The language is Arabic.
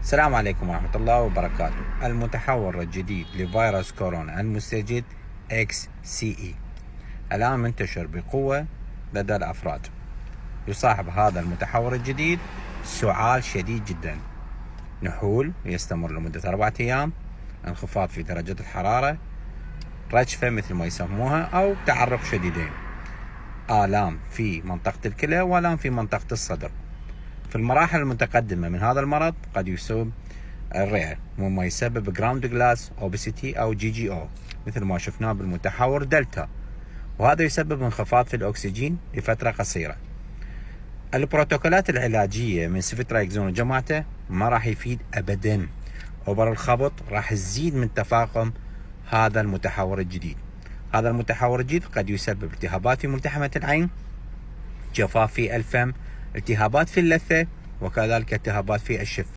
السلام عليكم ورحمة الله وبركاته. المتحور الجديد لفيروس كورونا المستجد XCE الآن منتشر بقوة لدى الأفراد. يصاحب هذا المتحور الجديد سعال شديد جدا، نحول يستمر لمدة 4 أيام، انخفاض في درجة الحرارة، رجفة مثل ما يسموها أو تعرق شديدين، آلام في منطقة الكلى وآلام في منطقة الصدر. في المراحل المتقدمة من هذا المرض قد يصيب الرئة، مما يسبب جراوند جلاس اوبسيتي أو GGO مثل ما شفناه بالمتحور دلتا، وهذا يسبب انخفاض في الأكسجين لفترة قصيرة. البروتوكولات العلاجية من سيفترايكزون وجماعته ما راح يفيد أبدا، أوبر الخبط راح تزيد من تفاقم هذا المتحور الجديد. هذا المتحور الجديد قد يسبب التهابات في ملتحمة العين، جفاف في الفم، التهابات في اللثة، وكذلك التهابات في الشفة.